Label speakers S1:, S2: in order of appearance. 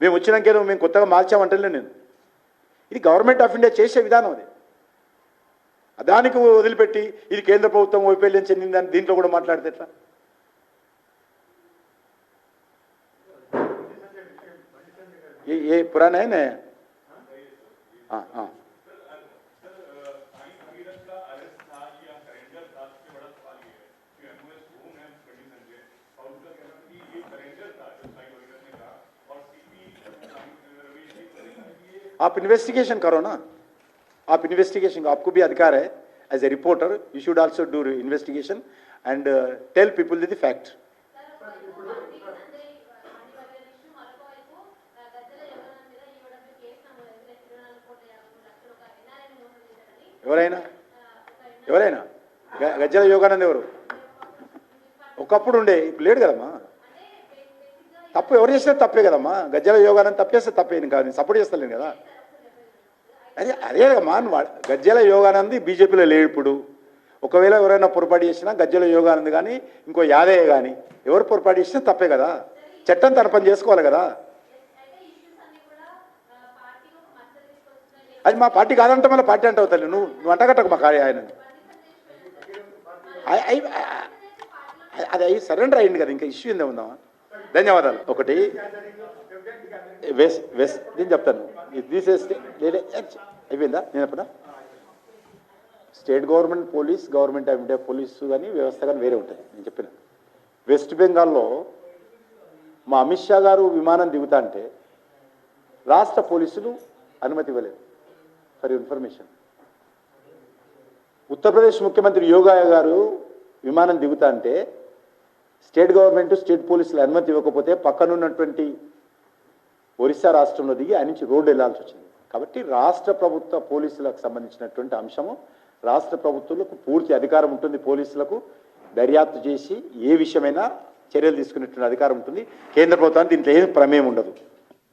S1: మేము వచ్చినాకేదో మేము కొత్తగా మార్చామంటలే నేను. ఇది గవర్నమెంట్ ఆఫ్ ఇండియా చేసే విధానం అది. దానికి వదిలిపెట్టి ఇది కేంద్ర ప్రభుత్వం వైఫల్యం చెందిందని దీంట్లో కూడా మాట్లాడితే ఎట్లా? ये पुराना है ना? हाँ हाँ आप इन्वेस्टिगेशन करो ना, आप इन्वेस्टिगेशन, आपको भी अधिकार है as a reporter, you should also do investigation and tell people the fact. ఎవరైనా ఎవరైనా గజ్జల యోగానంద్ ఎవరు? ఒకప్పుడు ఉండే, ఇప్పుడు లేడు కదమ్మా. తప్పు ఎవరు చేస్తే తప్పే కదమ్మా. గజ్జల యోగానంద్ తప్పేస్తే తప్పేది కాదు, నేను సపోర్ట్ చేస్తలేను కదా. అదే కదమ్మా. గజ్జల యోగానంద్ బీజేపీలో లేడు ఇప్పుడు. ఒకవేళ ఎవరైనా పొరపాటు చేసినా గజ్జల యోగానంద్ కానీ ఇంకో యాదయ్య కానీ ఎవరు పొరపాటు చేసినా తప్పే కదా. చట్టం తన పని చేసుకోవాలి కదా. అది మా పార్టీ కాదంటే మళ్ళీ పార్టీ అంటే అవుతాను. నువ్వు అంటగట్టకు మా కార్య ఆయన అది అవి సరెండర్ అయ్యింది కదా, ఇంకా ఇష్యూ ఏందే ఉందామా. ధన్యవాదాలు. ఒకటి నేను చెప్తాను, తీసేస్తే అయిపోయిందా? నేను చెప్పనా, state government police, government of India police కానీ వ్యవస్థ కానీ వేరే ఉంటాయి. నేను చెప్పిన వెస్ట్ బెంగాల్లో మా అమిత్ షా గారు విమానం దిగుతా అంటే రాష్ట్ర పోలీసులు అనుమతి ఇవ్వలేదు. ఫర్ ఇన్ఫర్మేషన్, ఉత్తరప్రదేశ్ ముఖ్యమంత్రి యోగా గారు విమానం దిగుతా అంటే స్టేట్ గవర్నమెంట్, స్టేట్ పోలీసులు అనుమతి ఇవ్వకపోతే పక్కనున్నటువంటి ఒరిస్సా రాష్ట్రంలో దిగి ఆయన నుంచి రోడ్డు వెళ్లాల్సి వచ్చింది. కాబట్టి రాష్ట్ర ప్రభుత్వ పోలీసులకు సంబంధించినటువంటి అంశము రాష్ట్ర ప్రభుత్వాలకు పూర్తి అధికారం ఉంటుంది. పోలీసులకు దర్యాప్తు చేసి ఏ విషయమైనా చర్యలు తీసుకునేటువంటి అధికారం ఉంటుంది. కేంద్ర ప్రభుత్వానికి దీంట్లో ఏం ప్రమేయం ఉండదు.